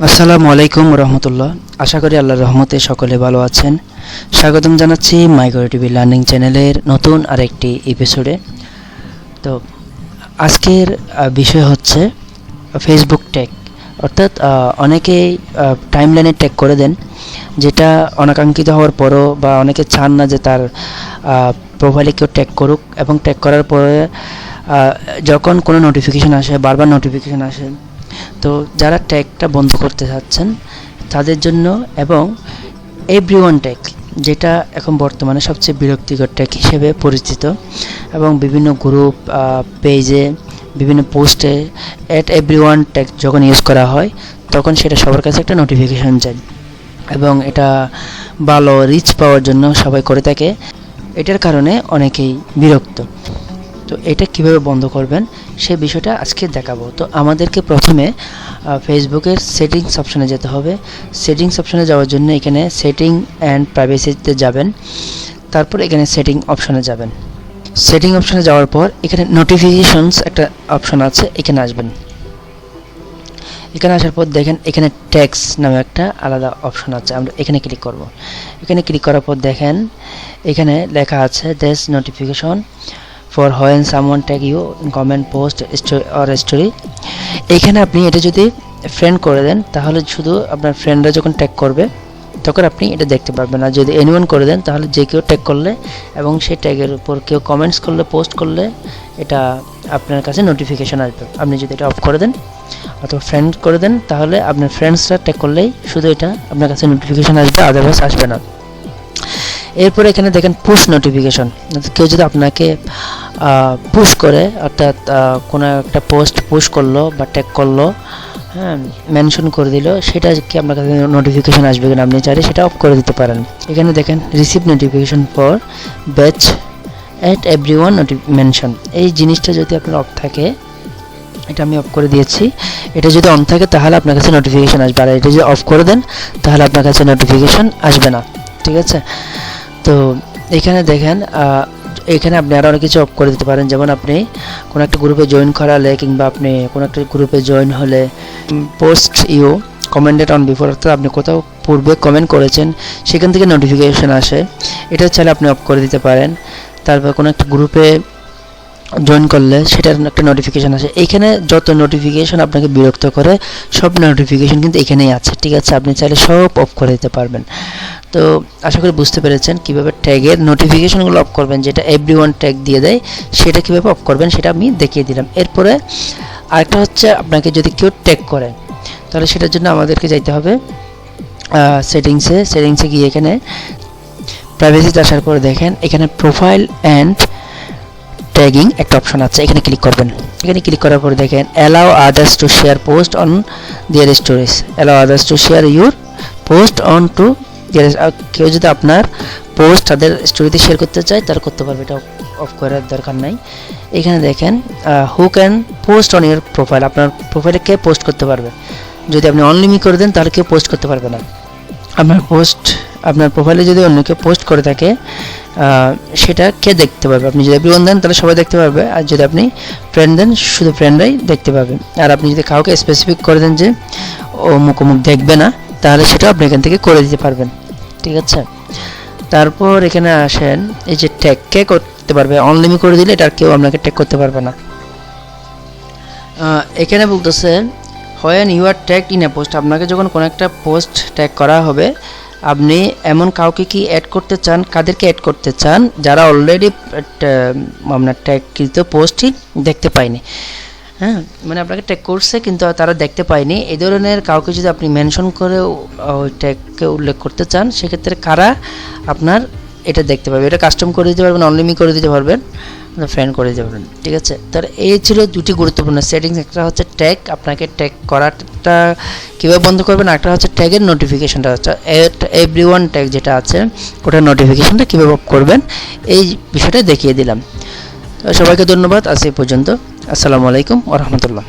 আসসালামু আলাইকুম রহমতুল্লাহ। আশা করি আল্লাহর রহমতে সকলে ভালো আছেন। স্বাগতম জানাচ্ছি মাইক্রো টিভি লার্নিং চ্যানেলের নতুন আরেকটি এপিসোডে। তো আজকের বিষয় হচ্ছে ফেসবুক ট্যাগ, অর্থাৎ অনেকেই টাইমলাইনে ট্যাগ করে দেন, যেটা অনাকাঙ্ক্ষিত হওয়ার পরও বা অনেকে চান না যে তার প্রোফাইলে কেউ ট্যাগ করুক, এবং ট্যাগ করার পরে যখন কোনো নোটিফিকেশান আসে, বারবার নোটিফিকেশান আসে, তো যারা ট্যাগটা বন্ধ করতে চাচ্ছেন তাদের জন্য, এবং এভরিওয়ান ট্যাগ, যেটা এখন বর্তমানে সবচেয়ে বিরক্তিকর ট্যাগ হিসেবে পরিচিত, এবং বিভিন্ন গ্রুপ পেজে বিভিন্ন পোস্টে এভরিওয়ান ট্যাগ যখন ইউজ করা হয় তখন সেটা সবার কাছে একটা নোটিফিকেশান যায়, এবং এটা ভালো রিচ পাওয়ার জন্য সবাই করে থাকে। এটার কারণে অনেকেই বিরক্ত। তো এটা কিভাবে বন্ধ করবেন সেই বিষয়টা আজকে দেখাবো। তো আমাদেরকে প্রথমে ফেসবুকের সেটিংস অপশানে যেতে হবে। সেটিংস অপশানে যাওয়ার জন্য এখানে সেটিং অ্যান্ড প্রাইভেসিতে যাবেন, তারপর এখানে সেটিং অপশানে যাবেন। সেটিং অপশানে যাওয়ার পর এখানে নোটিফিকেশনস একটা অপশান আছে, এখানে আসবেন। এখানে আসার পর দেখেন এখানে ট্যাগস নামে একটা আলাদা অপশান আছে, আমরা এখানে ক্লিক করব। এখানে ক্লিক করার পর দেখেন এখানে লেখা আছে this notification for when someone tag you in comment, post or story. এইখানে আপনি এটা যদি ফ্রেন্ড করে দেন তাহলে শুধু আপনার ফ্রেন্ডরা যখন ট্যাগ করবে তখন আপনি এটা দেখতে পারবেন। আর যদি এনিওয়ান করে দেন তাহলে যে কেউ ট্যাগ করলে এবং সেই ট্যাগের উপর কেউ কমেন্টস করলে, পোস্ট করলে এটা আপনার কাছে নোটিফিকেশান আসবে। আপনি যদি এটা অফ করে দেন অথবা ফ্রেন্ড করে দেন তাহলে আপনার ফ্রেন্ডসরা ট্যাগ করলেই শুধু এটা আপনার কাছে নোটিফিকেশান আসবে, আদারওয়াইজ আসবে না। এরপরে এখানে দেখেন পুশ নোটিফিকেশন। কেউ যদি আপনাকে পুশ করে, অর্থাৎ কোনো একটা পোস্ট পুশ করলো বা ট্যাগ করলো, হ্যাঁ, মেনশন করে দিল, সেটা কি আপনার কাছে নোটিফিকেশান আসবে কিনা আপনি চাইলে সেটা অফ করে দিতে পারেন। এখানে দেখেন receive notification for batch at everyone mention. এই জিনিসটা যদি আপনার অফ থাকে, এটা আমি অফ করে দিয়েছি, এটা যদি অন থাকে তাহলে আপনার কাছে নোটিফিকেশান আসবে, আর এটা যদি অফ করে দেন তাহলে আপনার কাছে নোটিফিকেশান আসবে না। ঠিক আছে? তো এখানে দেখেন এখানে আপনি আরও অনেক কিছু অফ করে দিতে পারেন, যেমন আপনি কোনো একটা গ্রুপে জয়েন করালে কিংবা আপনি কোনো একটা গ্রুপে জয়েন হলে post you commented on before, অর্থাৎ আপনি কোথাও পূর্বে কমেন্ট করেছেন সেখান থেকে নোটিফিকেশান আসে, এটা চাইলে আপনি অফ করে দিতে পারেন। তারপর কোনো একটা গ্রুপে জয়েন করলে সেটার একটা নোটিফিকেশান আসে। এইখানে যত নোটিফিকেশান আপনাকে বিরক্ত করে সব নোটিফিকেশান কিন্তু এখানেই আছে। ঠিক আছে? আপনি চাইলে সব অফ করে দিতে পারবেন। তো আশা করি বুঝতে পেরেছেন কীভাবে ট্যাগের নোটিফিকেশানগুলো অফ করবেন, যেটা এভরিওয়ান ট্যাগ দিয়ে দেয় সেটা কীভাবে অফ করবেন সেটা আমি দেখিয়ে দিলাম। এরপরে আরেকটা হচ্ছে, আপনাকে যদি কেউ ট্যাগ করে তাহলে সেটার জন্য আমাদেরকে যাইতে হবে সেটিংসে গিয়ে এখানে প্রাইভেসিতে আসার পরে দেখেন এখানে প্রোফাইল অ্যান্ড ট্যাগিং একটা অপশন আছে, এখানে ক্লিক করবেন। এখানে ক্লিক করার পরে দেখেন allow others to share post on their stories, allow others to share your post on to their. কেউ যদি আপনার পোস্ট তাদের স্টোরিতে শেয়ার করতে চায় তারা করতে পারবে, এটা অফ করার দরকার নাই। এখানে দেখেন who can post on your profile, আপনার প্রোফাইলে কে পোস্ট করতে পারবে। যদি আপনি অনলিমিট করে দেন তাহলে কেউ পোস্ট করতে পারবে না। আপনার প্রোফাইলে যদি অন্য কেউ পোস্ট করে থাকে সেটা কে দেখতে পারবে। আপনি যদি এভরিওয়ান দেন তাহলে সবাই দেখতে পারবে, আর যদি আপনি ফ্রেন্ড দেন শুধু ফ্রেন্ডরাই দেখতে পাবে। আর আপনি যদি কাউকে স্পেসিফিক করে দেন যে অমুক অমুক দেখবে না, তাহলে সেটা আপনি এখান থেকে করে দিতে পারবেন। ঠিক আছে? তারপর এখানে আসেন, এই যে ট্যাগ কে করতে পারবে, অনলিমিট করে দিলে এটা আর কেউ আপনাকে ট্যাগ করতে পারবে না। এখানে বলতেছে when you are tagged in a post, আপনাকে যখন কোনো একটা পোস্ট ট্যাগ করা হবে আপনি এমন কাউকে কি অ্যাড করতে চান, কাদেরকে অ্যাড করতে চান যারা অলরেডি আপনার ট্যাগকৃত পোস্টই দেখতে পায়নি। হ্যাঁ, মানে আপনাকে ট্যাগ করছে কিন্তু তারা দেখতে পায়নি, এই ধরনের কাউকে যদি আপনি মেনশন করে ওই ট্যাগকে উল্লেখ করতে চান, সেক্ষেত্রে কারা আপনার এটা দেখতে পাবে, এটা কাস্টম করে দিতে পারবেন, অনলিমিট করে দিতে পারবেন, ফ্রেন্ড করে দিতে পারবেন। ঠিক আছে? তাহলে এই ছিল দুটি গুরুত্বপূর্ণ সেটিংস। একটা হচ্ছে ট্যাগ, আপনাকে ট্যাগ করাটা কীভাবে বন্ধ করবেন, একটা হচ্ছে ট্যাগের নোটিফিকেশানটা, হচ্ছে এভরিওয়ান ট্যাগ যেটা আছে ওটার নোটিফিকেশানটা কীভাবে অফ করবেন এই বিষয়টা দেখিয়ে দিলাম। সবাইকে ধন্যবাদ, আজ এই পর্যন্ত। আসসালামু আলাইকুম ওয়া রাহমাতুল্লাহ।